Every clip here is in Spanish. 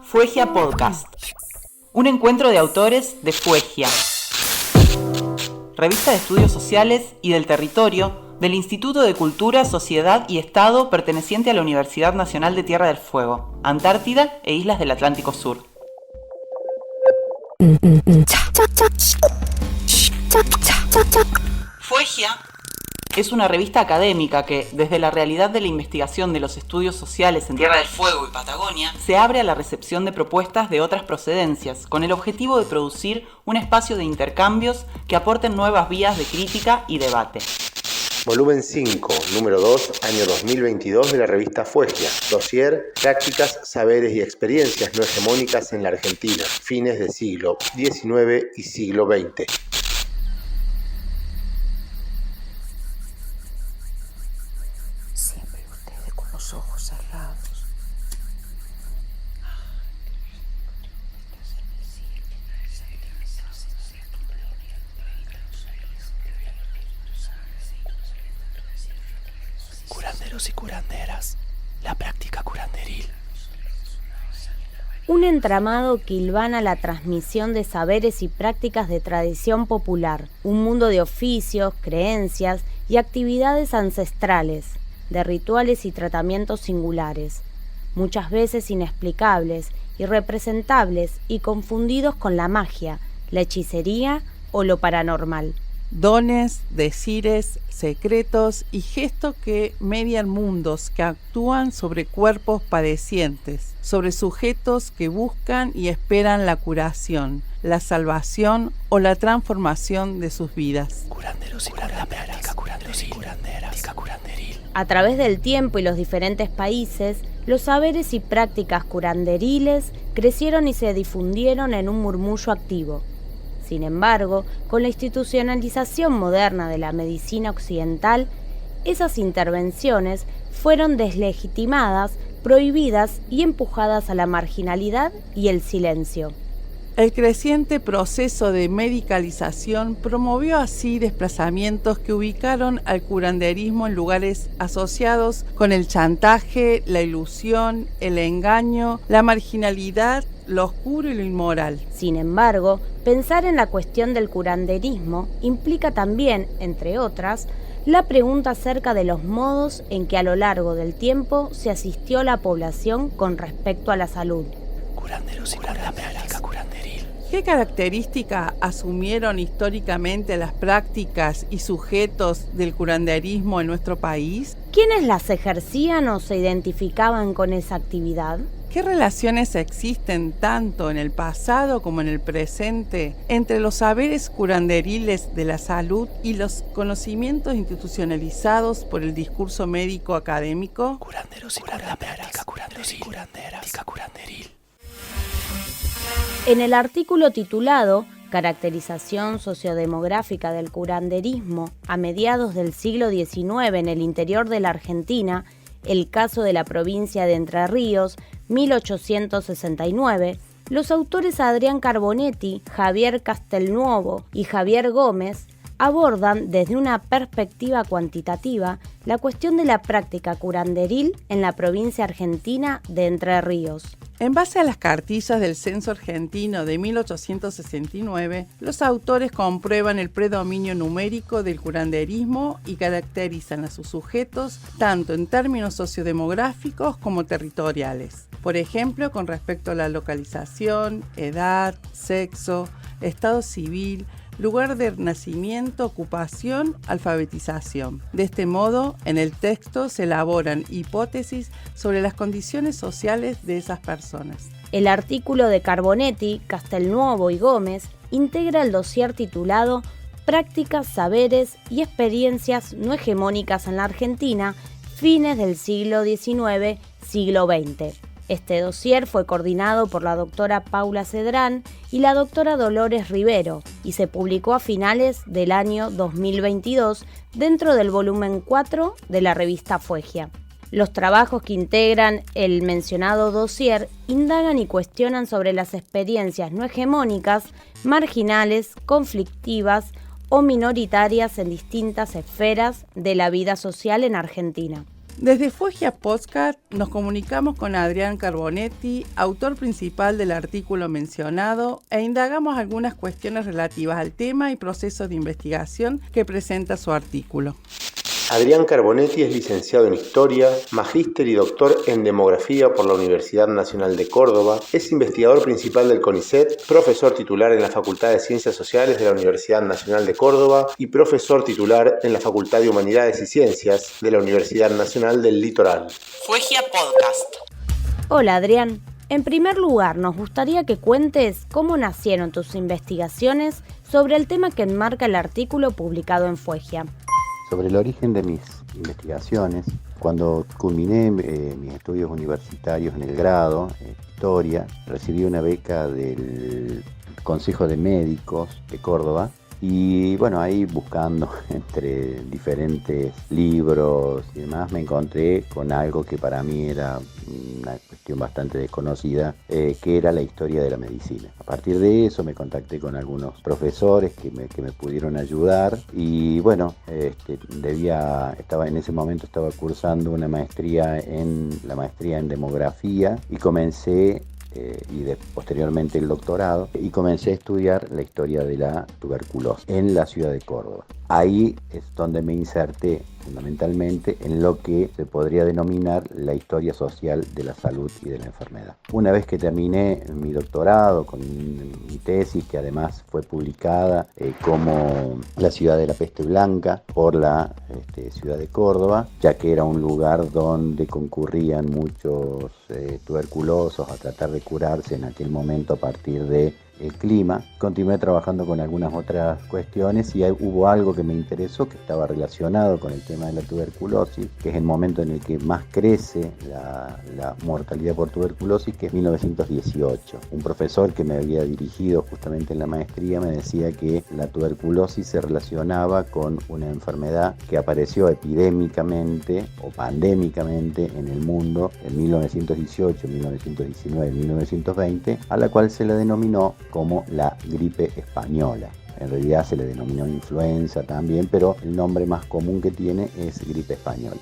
Fuegia Podcast. Un encuentro de autores de Fuegia, revista de estudios sociales y del territorio del Instituto de Cultura, Sociedad y Estado perteneciente a la Universidad Nacional de Tierra del Fuego, Antártida e Islas del Atlántico Sur. Fuegia es una revista académica que, desde la realidad de la investigación de los estudios sociales en Tierra del Fuego y Patagonia, se abre a la recepción de propuestas de otras procedencias, con el objetivo de producir un espacio de intercambios que aporten nuevas vías de crítica y debate. Volumen 5, número 2, año 2022 de la revista Fuegia. Dossier, prácticas, saberes y experiencias no hegemónicas en la Argentina, fines del siglo XIX y siglo XX. Siempre ustedes con los ojos cerrados. Curanderos y curanderas, la práctica curanderil. Un entramado que hilvana la transmisión de saberes y prácticas de tradición popular, un mundo de oficios, creencias y actividades ancestrales, de rituales y tratamientos singulares, muchas veces inexplicables, irrepresentables y confundidos con la magia, la hechicería o lo paranormal. Dones, decires, secretos y gestos que median mundos, que actúan sobre cuerpos padecientes, sobre sujetos que buscan y esperan la curación, la salvación o la transformación de sus vidas. Curanderos y curanderas, curanderos y curanderas, curanderil. A través del tiempo y los diferentes países, los saberes y prácticas curanderiles crecieron y se difundieron en un murmullo activo. Sin embargo, con la institucionalización moderna de la medicina occidental, esas intervenciones fueron deslegitimadas, prohibidas y empujadas a la marginalidad y el silencio. El creciente proceso de medicalización promovió así desplazamientos que ubicaron al curanderismo en lugares asociados con el chantaje, la ilusión, el engaño, la marginalidad, lo oscuro y lo inmoral. Sin embargo, pensar en la cuestión del curanderismo implica también, entre otras, la pregunta acerca de los modos en que a lo largo del tiempo se asistió a la población con respecto a la salud. Curanderos y curanderas, curanderil. ¿Qué características asumieron históricamente las prácticas y sujetos del curanderismo en nuestro país? ¿Quiénes las ejercían o se identificaban con esa actividad? ¿Qué relaciones existen tanto en el pasado como en el presente entre los saberes curanderiles de la salud y los conocimientos institucionalizados por el discurso médico académico? Curanderos y curanderas, curanderos y curanderas, curanderil. En el artículo titulado Caracterización sociodemográfica del curanderismo a mediados del siglo XIX en el interior de la Argentina, el caso de la provincia de Entre Ríos, 1869, los autores Adrián Carbonetti, Javier Castelnuovo y Javier Gómez abordan desde una perspectiva cuantitativa la cuestión de la práctica curanderil en la provincia argentina de Entre Ríos. En base a las cartillas del Censo Argentino de 1869, los autores comprueban el predominio numérico del curanderismo y caracterizan a sus sujetos tanto en términos sociodemográficos como territoriales. Por ejemplo, con respecto a la localización, edad, sexo, estado civil, lugar de nacimiento, ocupación, alfabetización. De este modo, en el texto se elaboran hipótesis sobre las condiciones sociales de esas personas. El artículo de Carbonetti, Castelnuovo y Gómez integra el dossier titulado Prácticas, saberes y experiencias no hegemónicas en la Argentina, fines del siglo XIX, siglo XX. Este dossier fue coordinado por la doctora Paula Cedrán y la doctora Dolores Rivero y se publicó a finales del año 2022 dentro del volumen 4 de la revista Fuegia. Los trabajos que integran el mencionado dossier indagan y cuestionan sobre las experiencias no hegemónicas, marginales, conflictivas o minoritarias en distintas esferas de la vida social en Argentina. Desde Fuegia Podcast nos comunicamos con Adrián Carbonetti, autor principal del artículo mencionado, e indagamos algunas cuestiones relativas al tema y procesos de investigación que presenta su artículo. Adrián Carbonetti es licenciado en Historia, magíster y doctor en Demografía por la Universidad Nacional de Córdoba, es investigador principal del CONICET, profesor titular en la Facultad de Ciencias Sociales de la Universidad Nacional de Córdoba y profesor titular en la Facultad de Humanidades y Ciencias de la Universidad Nacional del Litoral. Fuegia Podcast. Hola Adrián, en primer lugar nos gustaría que cuentes cómo nacieron tus investigaciones sobre el tema que enmarca el artículo publicado en Fuegia. Sobre el origen de mis investigaciones, cuando culminé mis estudios universitarios en el grado, en Historia, recibí una beca del Consejo de Médicos de Córdoba y bueno, ahí buscando entre diferentes libros y demás me encontré con algo que para mí era una cuestión bastante desconocida, que era la historia de la medicina. A partir de eso me contacté con algunos profesores que me pudieron ayudar y bueno, en ese momento estaba cursando una maestría en demografía y comencé posteriormente el doctorado y comencé a estudiar la historia de la tuberculosis en la ciudad de Córdoba. Ahí es donde me inserté fundamentalmente en lo que se podría denominar la historia social de la salud y de la enfermedad. Una vez que terminé mi doctorado con mi tesis, que además fue publicada como La ciudad de la peste blanca por la ciudad de Córdoba, ya que era un lugar donde concurrían muchos tuberculosos a tratar de curarse en aquel momento a partir de el clima. Continué trabajando con algunas otras cuestiones y hubo algo que me interesó que estaba relacionado con el tema de la tuberculosis, que es el momento en el que más crece la mortalidad por tuberculosis, que es 1918. Un profesor que me había dirigido justamente en la maestría me decía que la tuberculosis se relacionaba con una enfermedad que apareció epidémicamente o pandémicamente en el mundo en 1918, 1919, 1920, a la cual se le denominó como la gripe española. En realidad se le denominó influenza también, pero el nombre más común que tiene es gripe española.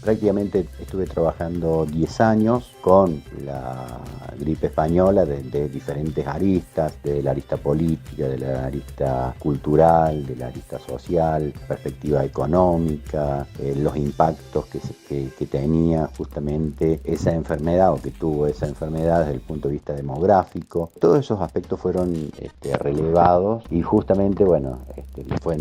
Prácticamente estuve trabajando 10 años con la gripe española de diferentes aristas, de la arista política, de la arista cultural, de la arista social, perspectiva económica, los impactos que tenía justamente esa enfermedad o que tuvo esa enfermedad desde el punto de vista demográfico. Todos esos aspectos fueron relevados y justamente, fue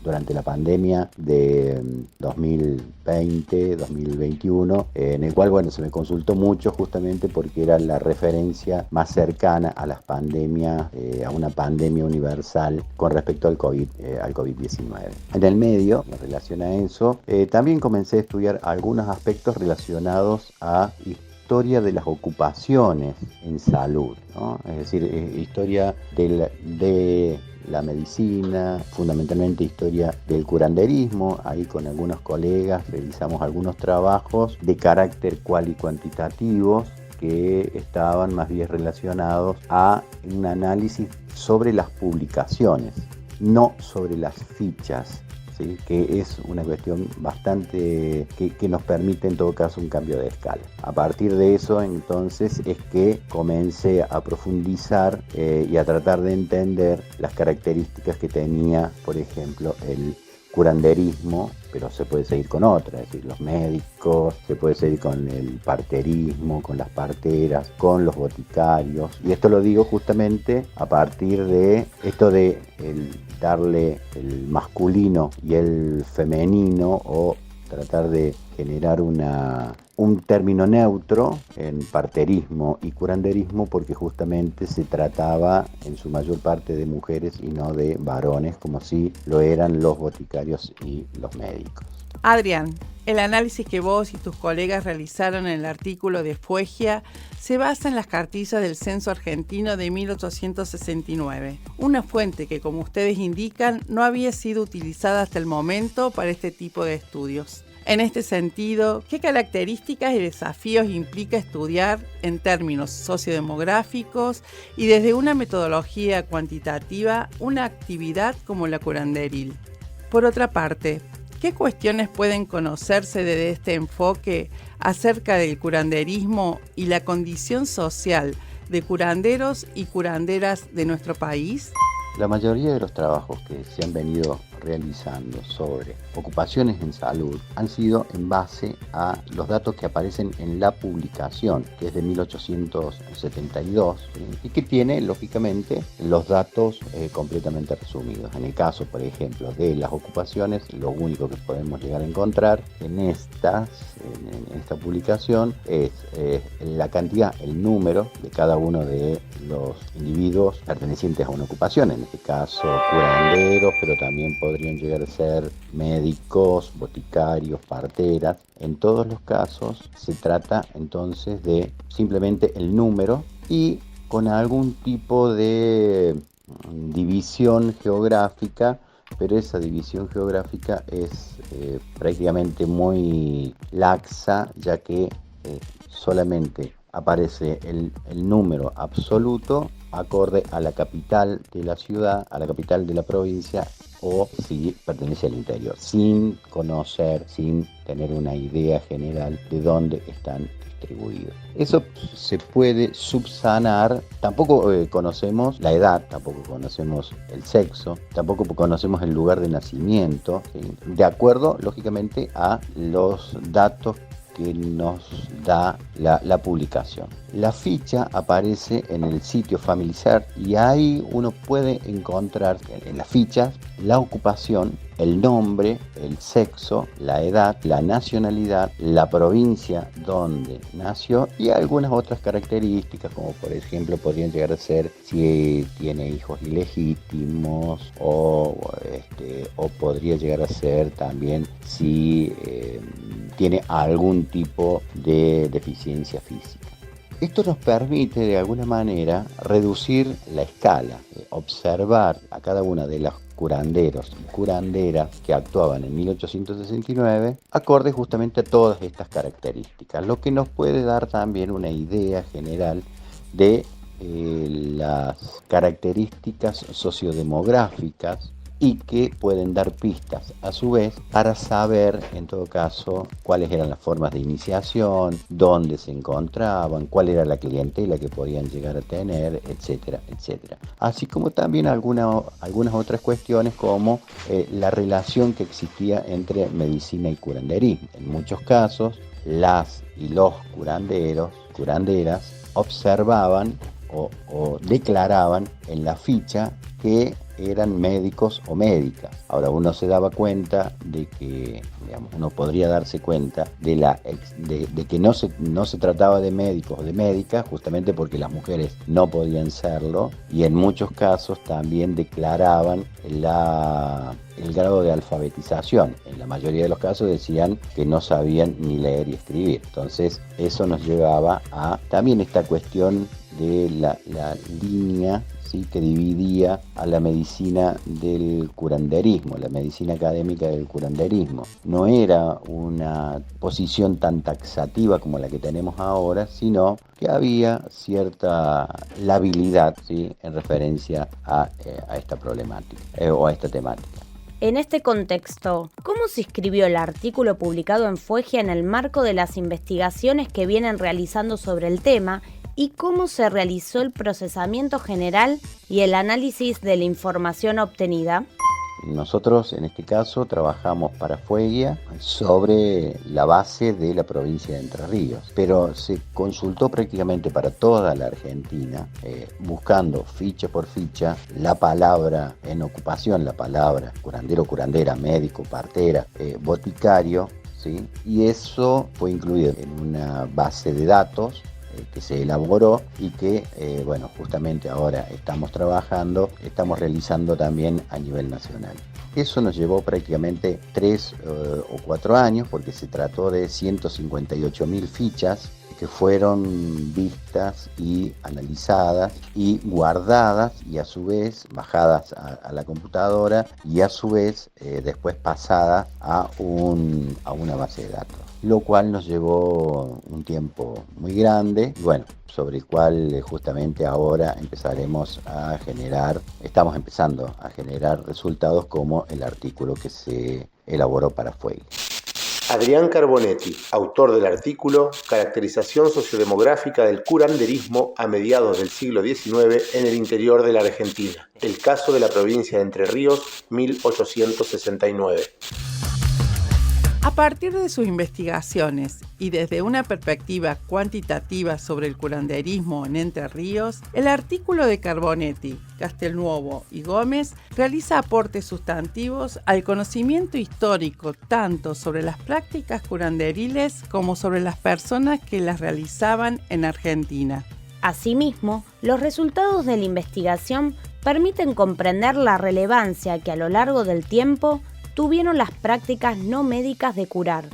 durante la pandemia de 2020-2021, en el cual se me consultó mucho justamente porque era la referencia más cercana a las pandemias, a una pandemia universal con respecto al COVID-19. En el medio, en relación a eso, también comencé a estudiar algunos aspectos relacionados a historia de las ocupaciones en salud, ¿no? Es decir, historia de la medicina, fundamentalmente historia del curanderismo. Ahí con algunos colegas realizamos algunos trabajos de carácter cual y cuantitativos que estaban más bien relacionados a un análisis sobre las publicaciones, no sobre las fichas, ¿sí? Que es una cuestión bastante que nos permite en todo caso un cambio de escala. A partir de eso entonces es que comencé a profundizar y a tratar de entender las características que tenía, por ejemplo, el curanderismo, pero se puede seguir con otras, es decir, los médicos, se puede seguir con el parterismo, con las parteras, con los boticarios. Y esto lo digo justamente a partir de esto de darle el masculino y el femenino, o tratar de generar un término neutro en parterismo y curanderismo, porque justamente se trataba en su mayor parte de mujeres y no de varones, como si lo eran los boticarios y los médicos. Adrián, el análisis que vos y tus colegas realizaron en el artículo de Fuegia se basa en las cartillas del Censo Argentino de 1869, una fuente que, como ustedes indican, no había sido utilizada hasta el momento para este tipo de estudios. En este sentido, ¿qué características y desafíos implica estudiar en términos sociodemográficos y desde una metodología cuantitativa una actividad como la curanderil? Por otra parte, ¿Qué cuestiones pueden conocerse desde este enfoque acerca del curanderismo y la condición social de curanderos y curanderas de nuestro país? La mayoría de los trabajos que se han venido realizando sobre ocupaciones en salud han sido en base a los datos que aparecen en la publicación, que es de 1872, y que tiene, lógicamente, los datos completamente resumidos. En el caso, por ejemplo, de las ocupaciones, lo único que podemos llegar a encontrar en esta publicación es la cantidad, el número de cada uno de los individuos pertenecientes a una ocupación, en este caso curanderos, pero también podrían llegar a ser médicos, boticarios, parteras. En todos los casos se trata entonces de simplemente el número y con algún tipo de división geográfica, pero esa división geográfica es prácticamente muy laxa, ya que solamente aparece el número absoluto acorde a la capital de la ciudad, a la capital de la provincia, o si pertenece al interior, sin conocer, sin tener una idea general de dónde están distribuidos. Eso se puede subsanar. Tampoco conocemos la edad, tampoco conocemos el sexo, tampoco conocemos el lugar de nacimiento, ¿sí? De acuerdo, lógicamente, a los datos que nos da la publicación. La ficha aparece en el sitio Familisert y ahí uno puede encontrar en las fichas la ocupación, el nombre, el sexo, la edad, la nacionalidad, la provincia donde nació y algunas otras características, como por ejemplo podrían llegar a ser si tiene hijos ilegítimos o podría llegar a ser también si tiene algún tipo de deficiencia física. Esto nos permite de alguna manera reducir la escala, observar a cada una de las curanderos y curanderas que actuaban en 1869 acorde justamente a todas estas características, lo que nos puede dar también una idea general de las características sociodemográficas y que pueden dar pistas a su vez para saber en todo caso cuáles eran las formas de iniciación, dónde se encontraban, cuál era la clientela que podían llegar a tener, etcétera, etcétera. Así como también algunas otras cuestiones como la relación que existía entre medicina y curanderismo. En muchos casos las y los curanderos, curanderas observaban o declaraban en la ficha que eran médicos o médicas. Ahora uno se daba cuenta de que, uno podría darse cuenta de que no se trataba de médicos o de médicas justamente porque las mujeres no podían serlo y en muchos casos también declaraban el grado de alfabetización. En la mayoría de los casos decían que no sabían ni leer y escribir. Entonces eso nos llevaba a también esta cuestión de la línea, ¿sí?, que dividía a la medicina del curanderismo, la medicina académica del curanderismo. No era una posición tan taxativa como la que tenemos ahora, sino que había cierta labilidad, ¿sí?, en referencia a esta problemática o a esta temática. En este contexto, ¿cómo se inscribió el artículo publicado en Fuegia en el marco de las investigaciones que vienen realizando sobre el tema y cómo se realizó el procesamiento general y el análisis de la información obtenida? Nosotros en este caso trabajamos para Fuegia sobre la base de la provincia de Entre Ríos, pero se consultó prácticamente para toda la Argentina, buscando ficha por ficha la palabra en ocupación, la palabra curandero, curandera, médico, partera, boticario, ¿sí? Y eso fue incluido en una base de datos que se elaboró y que, justamente ahora estamos realizando también a nivel nacional. Eso nos llevó prácticamente 3 o 4 años porque se trató de 158.000 fichas que fueron vistas y analizadas y guardadas y a su vez bajadas a la computadora y a su vez después pasadas a una base de datos, lo cual nos llevó un tiempo muy grande y sobre el cual justamente ahora estamos empezando a generar resultados como el artículo que se elaboró para Fueglia. Adrián Carbonetti, autor del artículo Caracterización sociodemográfica del curanderismo a mediados del siglo XIX en el interior de la Argentina. El caso de la provincia de Entre Ríos, 1869. A partir de sus investigaciones y desde una perspectiva cuantitativa sobre el curanderismo en Entre Ríos, el artículo de Carbonetti, Castelnuovo y Gómez realiza aportes sustantivos al conocimiento histórico tanto sobre las prácticas curanderiles como sobre las personas que las realizaban en Argentina. Asimismo, los resultados de la investigación permiten comprender la relevancia que a lo largo del tiempo tuvieron las prácticas no médicas de curar.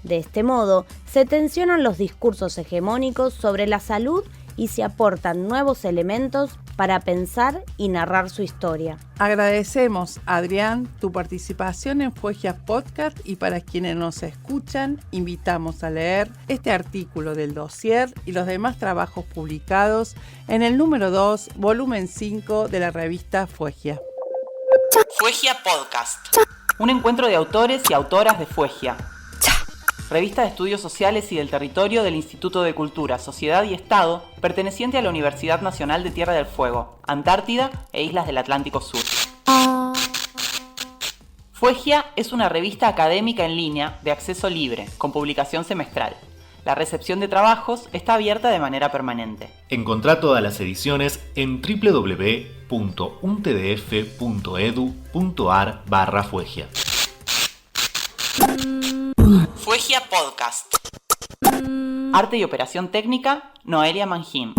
De este modo, se tensionan los discursos hegemónicos sobre la salud y se aportan nuevos elementos para pensar y narrar su historia. Agradecemos, Adrián, tu participación en Fueglia Podcast y para quienes nos escuchan, invitamos a leer este artículo del dossier y los demás trabajos publicados en el número 2, volumen 5 de la revista Fueglia. Fueglia Podcast. Un encuentro de autores y autoras de Fueglia. Revista de Estudios Sociales y del Territorio del Instituto de Cultura, Sociedad y Estado, perteneciente a la Universidad Nacional de Tierra del Fuego, Antártida e Islas del Atlántico Sur. Fueglia es una revista académica en línea de acceso libre, con publicación semestral. La recepción de trabajos está abierta de manera permanente. Encontrá todas las ediciones en www.untdf.edu.ar/Fueglia. Fueglia Podcast. Arte y operación técnica, Noelia Mangín.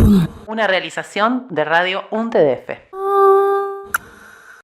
Una realización de Radio UNTDF.